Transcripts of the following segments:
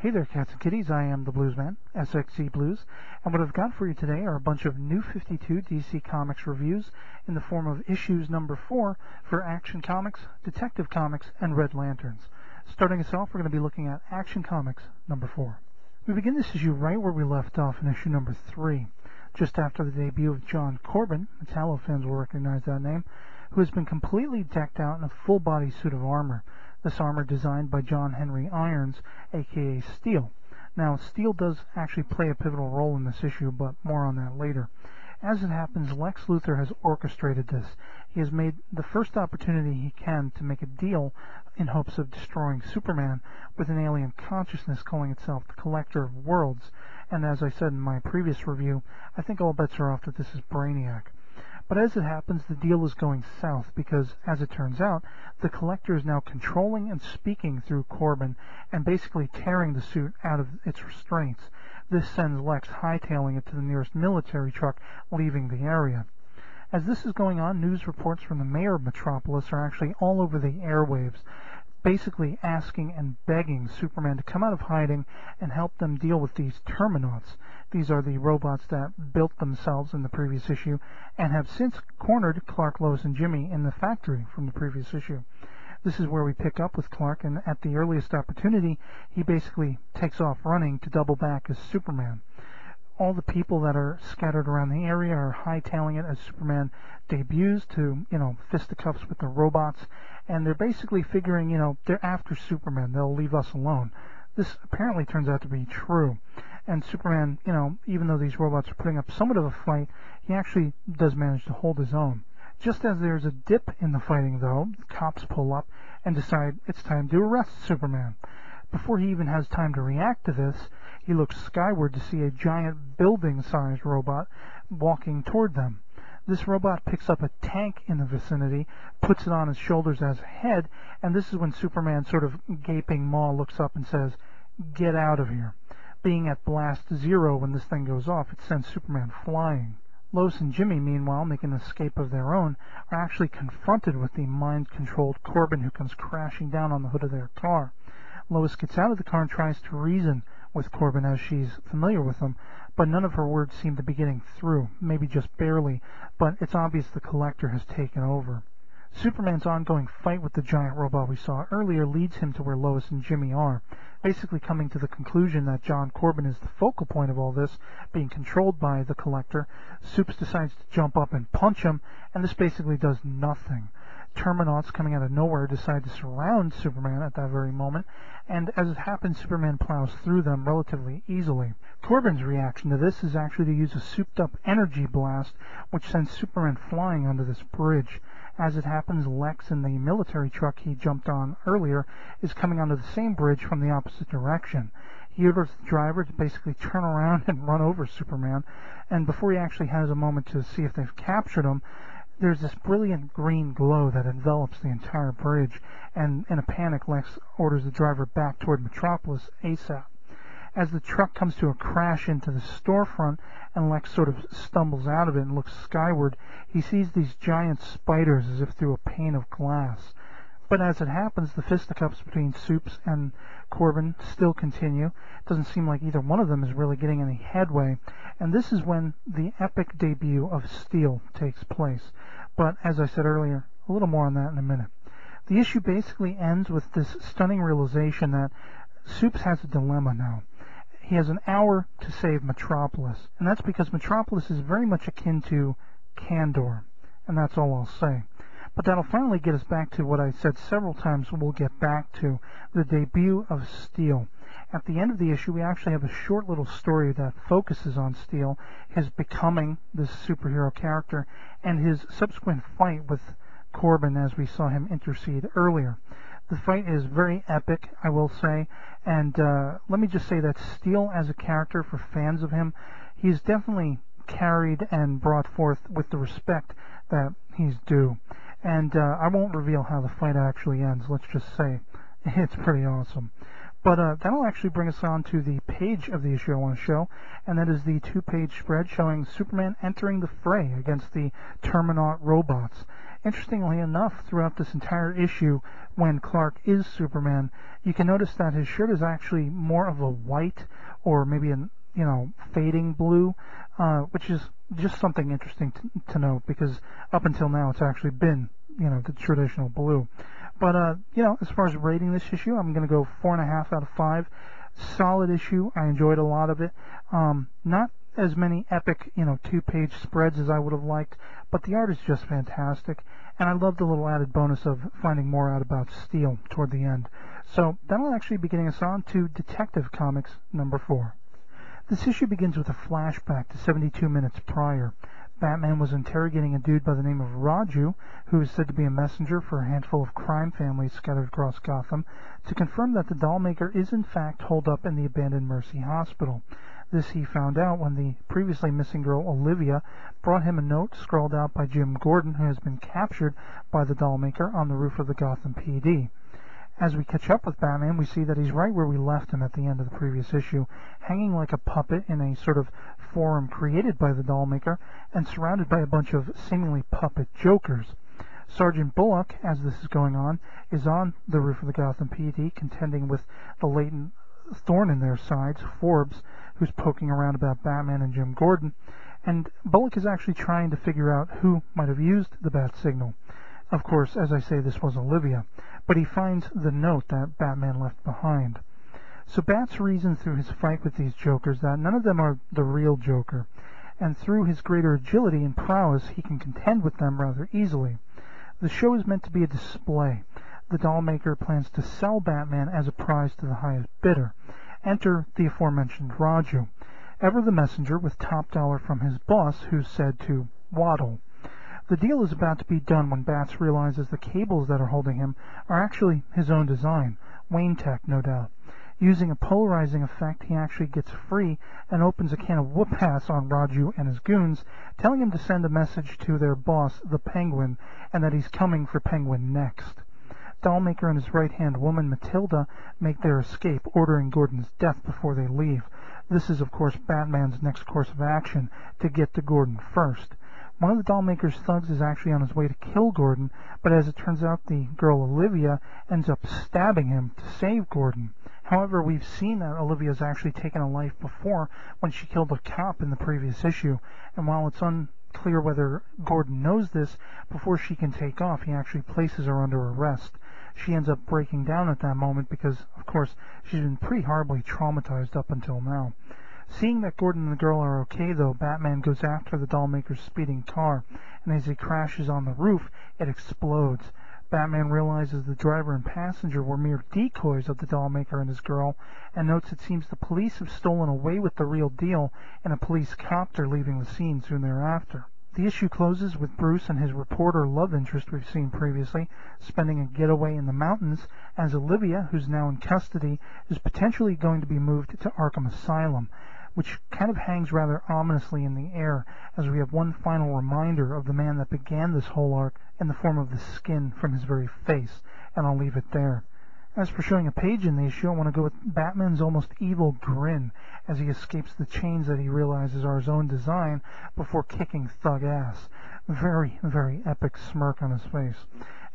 Hey there, cats and kitties. I am the Bluesman, sXeblues, and what I've got for you today are a bunch of New 52 DC Comics reviews in the form of issues number 4 for Action Comics, Detective Comics, and Red Lanterns. Starting us off, we're going to be looking at Action Comics number 4. We begin this issue right where we left off in issue number 3, just after the debut of John Corbin. Metallo fans will recognize that name, who has been completely decked out in a full-body suit of armor. This armor designed by John Henry Irons, aka Steel. Now, Steel does actually play a pivotal role in this issue, but more on that later. As it happens, Lex Luthor has orchestrated this. He has made the first opportunity he can to make a deal in hopes of destroying Superman with an alien consciousness calling itself the Collector of Worlds. And as I said in my previous review, I think all bets are off that this is Brainiac. But as it happens, the deal is going south because, as it turns out, the Collector is now controlling and speaking through Corbin and basically tearing the suit out of its restraints. This sends Lex hightailing it to the nearest military truck, leaving the area. As this is going on, news reports from the mayor of Metropolis are actually all over the airwaves, basically asking and begging Superman to come out of hiding and help them deal with these Terminauts. These are the robots that built themselves in the previous issue and have since cornered Clark, Lois, and Jimmy in the factory from the previous issue. This is where we pick up with Clark, and at the earliest opportunity, he basically takes off running to double back as Superman. All the people that are scattered around the area are hightailing it as Superman debuts to, fisticuffs with the robots, and they're basically figuring, they're after Superman. They'll leave us alone. This apparently turns out to be true. And Superman, even though these robots are putting up somewhat of a fight, he actually does manage to hold his own. Just as there's a dip in the fighting, though, cops pull up and decide it's time to arrest Superman. Before he even has time to react to this, he looks skyward to see a giant building-sized robot walking toward them. This robot picks up a tank in the vicinity, puts it on his shoulders as a head, and this is when Superman, sort of gaping maw, looks up and says, "Get out of here." Being at blast zero when this thing goes off, it sends Superman flying. Lois and Jimmy, meanwhile, making an escape of their own, are actually confronted with the mind-controlled Corbin, who comes crashing down on the hood of their car. Lois gets out of the car and tries to reason with Corbin as she's familiar with him, but none of her words seem to be getting through, maybe just barely, but it's obvious the Collector has taken over. Superman's ongoing fight with the giant robot we saw earlier leads him to where Lois and Jimmy are, basically coming to the conclusion that John Corbin is the focal point of all this, being controlled by the Collector. Supes decides to jump up and punch him, and this basically does nothing. Terminauts coming out of nowhere decide to surround Superman at that very moment, and as it happens, Superman plows through them relatively easily. Corbin's reaction to this is actually to use a souped-up energy blast, which sends Superman flying onto this bridge. As it happens, Lex in the military truck he jumped on earlier is coming onto the same bridge from the opposite direction. He orders the driver to basically turn around and run over Superman, and before he actually has a moment to see if they've captured him, there's this brilliant green glow that envelops the entire bridge, and in a panic, Lex orders the driver back toward Metropolis ASAP. As the truck comes to a crash into the storefront and Lex sort of stumbles out of it and looks skyward, he sees these giant spiders as if through a pane of glass. But as it happens, the fisticuffs between Supes and Corbin still continue. It doesn't seem like either one of them is really getting any headway, and this is when the epic debut of Steel takes place. But as I said earlier, a little more on that in a minute. The issue basically ends with this stunning realization that Supes has a dilemma now. He has an hour to save Metropolis, and that's because Metropolis is very much akin to Kandor, and that's all I'll say. But that'll finally get us back to what I said several times we'll get back to, the debut of Steel. At the end of the issue, we actually have a short little story that focuses on Steel, his becoming this superhero character, and his subsequent fight with Corbin as we saw him intercede earlier. The fight is very epic, I will say, and let me just say that Steel as a character, for fans of him, he's definitely carried and brought forth with the respect that he's due. And I won't reveal how the fight actually ends, let's just say it's pretty awesome. But that'll actually bring us on to the page of the issue I want to show, and that is the 2-page spread showing Superman entering the fray against the Terminaut robots. Interestingly enough, throughout this entire issue, when Clark is Superman, you can notice that his shirt is actually more of a white or maybe an fading blue, which is just something interesting to note, because up until now it's actually been the traditional blue. But as far as rating this issue, I'm going to go 4.5 out of 5. Solid issue. I enjoyed a lot of it. Not as many epic, 2-page spreads as I would have liked, but the art is just fantastic, and I love the little added bonus of finding more out about Steel toward the end. So that'll actually be getting us on to Detective Comics number 4. This issue begins with a flashback to 72 minutes prior. Batman was interrogating a dude by the name of Raju, who is said to be a messenger for a handful of crime families scattered across Gotham, to confirm that the dollmaker is in fact holed up in the abandoned Mercy Hospital. This he found out when the previously missing girl Olivia brought him a note scrawled out by Jim Gordon, who has been captured by the dollmaker on the roof of the Gotham PD. As we catch up with Batman, we see that he's right where we left him at the end of the previous issue, hanging like a puppet in a sort of forum created by the dollmaker and surrounded by a bunch of seemingly puppet jokers. Sergeant Bullock, as this is going on, is on the roof of the Gotham PD contending with the latent thorn in their sides, Forbes, who's poking around about Batman and Jim Gordon, and Bullock is actually trying to figure out who might have used the bat signal. Of course, as I say, this was Olivia, but he finds the note that Batman left behind. So Bats reasons through his fight with these jokers that none of them are the real Joker, and through his greater agility and prowess he can contend with them rather easily. The show is meant to be a display. The dollmaker plans to sell Batman as a prize to the highest bidder. Enter the aforementioned Raju, ever the messenger with top dollar from his boss, who's said to waddle. The deal is about to be done when Bats realizes the cables that are holding him are actually his own design, Wayne Tech, no doubt. Using a polarizing effect, he actually gets free and opens a can of whoop-ass on Raju and his goons, telling him to send a message to their boss, the Penguin, and that he's coming for Penguin next. Dollmaker and his right-hand woman, Matilda, make their escape, ordering Gordon's death before they leave. This is, of course, Batman's next course of action, to get to Gordon first. One of the dollmaker's thugs is actually on his way to kill Gordon, but as it turns out, the girl Olivia ends up stabbing him to save Gordon. However, we've seen that Olivia's actually taken a life before when she killed a cop in the previous issue, and while it's unclear whether Gordon knows this, before she can take off, he actually places her under arrest. She ends up breaking down at that moment because, of course, she's been pretty horribly traumatized up until now. Seeing that Gordon and the girl are okay, though, Batman goes after the dollmaker's speeding car, and as he crashes on the roof, it explodes. Batman realizes the driver and passenger were mere decoys of the dollmaker and his girl, and notes it seems the police have stolen away with the real deal in a police copter leaving the scene soon thereafter. The issue closes with Bruce and his reporter love interest we've seen previously spending a getaway in the mountains, as Olivia, who's now in custody, is potentially going to be moved to Arkham Asylum, which kind of hangs rather ominously in the air, as we have one final reminder of the man that began this whole arc in the form of the skin from his very face, and I'll leave it there. As for showing a page in the issue, I want to go with Batman's almost evil grin as he escapes the chains that he realizes are his own design before kicking thug ass. Very, very epic smirk on his face.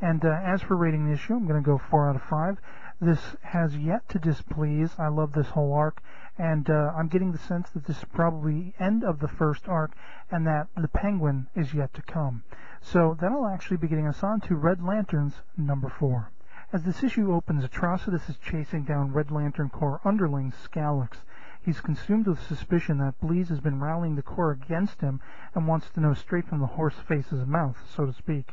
And as for rating the issue, I'm going to go 4 out of 5. This has yet to displease. I love this whole arc, and I'm getting the sense that this is probably the end of the first arc and that the Penguin is yet to come. So that'll actually be getting us on to Red Lantern's number 4. As this issue opens, Atrocitus is chasing down Red Lantern Corps underling Scalix. He's consumed with suspicion that Bleeze has been rallying the Corps against him and wants to know straight from the horse face's mouth, so to speak.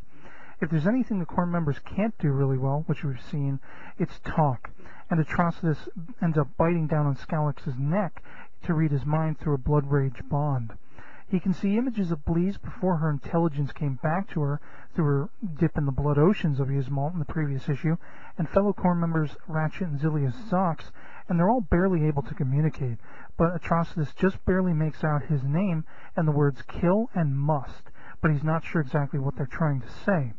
If there's anything the Corps members can't do really well, which we've seen, it's talk, and Atrocitus ends up biting down on Scalix's neck to read his mind through a blood rage bond. He can see images of Bleeze before her intelligence came back to her through her dip in the blood oceans of Yzmalt in the previous issue, and fellow Corps members Ratchet and Zilius Zox, and they're all barely able to communicate, but Atrocitus just barely makes out his name and the words kill and must, but he's not sure exactly what they're trying to say.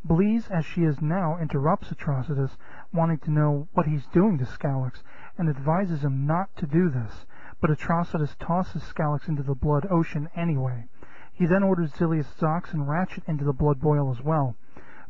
Bleeze, as she is now, interrupts Atrocitus, wanting to know what he's doing to Scalix, and advises him not to do this, but Atrocitus tosses Scalix into the blood ocean anyway. He then orders Zilius, Zox, and Ratchet into the blood boil as well.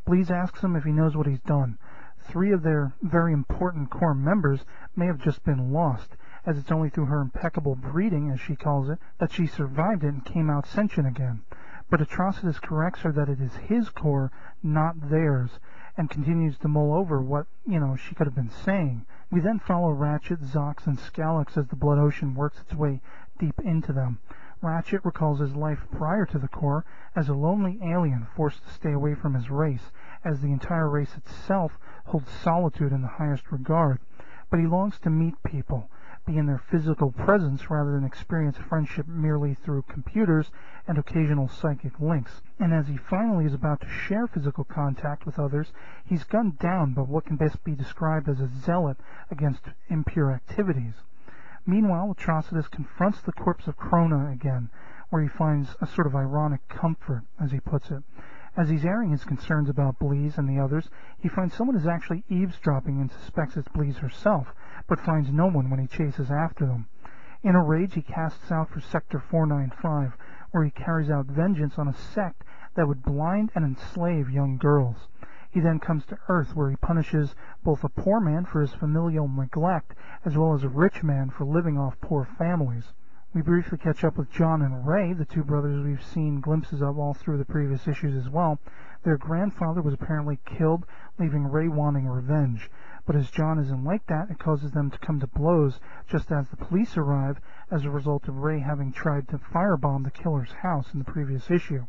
Bleez asks him if he knows what he's done. 3 of their very important core members may have just been lost, as it's only through her impeccable breeding, as she calls it, that she survived it and came out sentient again. But Atrocitus corrects her that it is his core, not theirs, and continues to mull over what, she could have been saying. We then follow Ratchet, Zox, and Scalyx as the blood ocean works its way deep into them. Ratchet recalls his life prior to the core as a lonely alien forced to stay away from his race, as the entire race itself holds solitude in the highest regard. But he longs to meet people, be in their physical presence rather than experience friendship merely through computers and occasional psychic links. And as he finally is about to share physical contact with others, he's gunned down by what can best be described as a zealot against impure activities. Meanwhile, Atrocitus confronts the corpse of Krona again, where he finds a sort of ironic comfort, as he puts it. As he's airing his concerns about Bleez and the others, he finds someone is actually eavesdropping and suspects it's Bleez herself, but finds no one when he chases after them. In a rage, he casts out for Sector 495, where he carries out vengeance on a sect that would blind and enslave young girls. He then comes to Earth, where he punishes both a poor man for his familial neglect, as well as a rich man for living off poor families. We briefly catch up with John and Ray, the 2 brothers we've seen glimpses of all through the previous issues as well. Their grandfather was apparently killed, leaving Ray wanting revenge. But as John isn't like that, it causes them to come to blows just as the police arrive as a result of Ray having tried to firebomb the killer's house in the previous issue.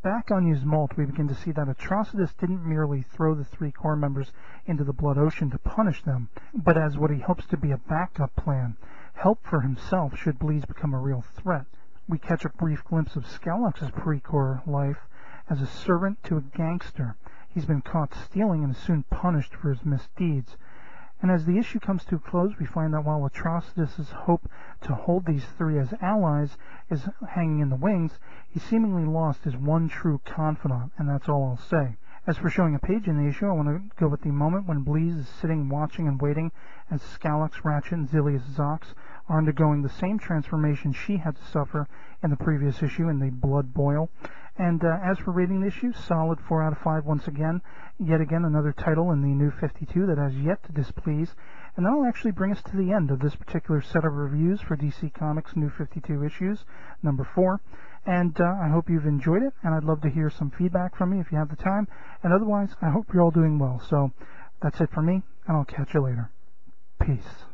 Back on Yzmolt, we begin to see that Atrocitus didn't merely throw the 3 core members into the blood ocean to punish them, but as what he hopes to be a backup plan, help for himself should Bleez become a real threat. We catch a brief glimpse of Scalyx's pre-core life as a servant to a gangster. He's been caught stealing and is soon punished for his misdeeds. And as the issue comes to a close, we find that while Atrocitus's hope to hold these 3 as allies is hanging in the wings, he seemingly lost his one true confidant, and that's all I'll say. As for showing a page in the issue, I want to go with the moment when Bleez is sitting watching and waiting as Scalyx, Ratchet, and Zilius, Zox are undergoing the same transformation she had to suffer in the previous issue in the blood boil. And as for rating the issue, solid 4 out of 5 once again. Yet again, another title in the New 52 that has yet to displease. And that'll actually bring us to the end of this particular set of reviews for DC Comics New 52 issues, number 4. And I hope you've enjoyed it, and I'd love to hear some feedback from you if you have the time. And otherwise, I hope you're all doing well. So that's it for me, and I'll catch you later. Peace.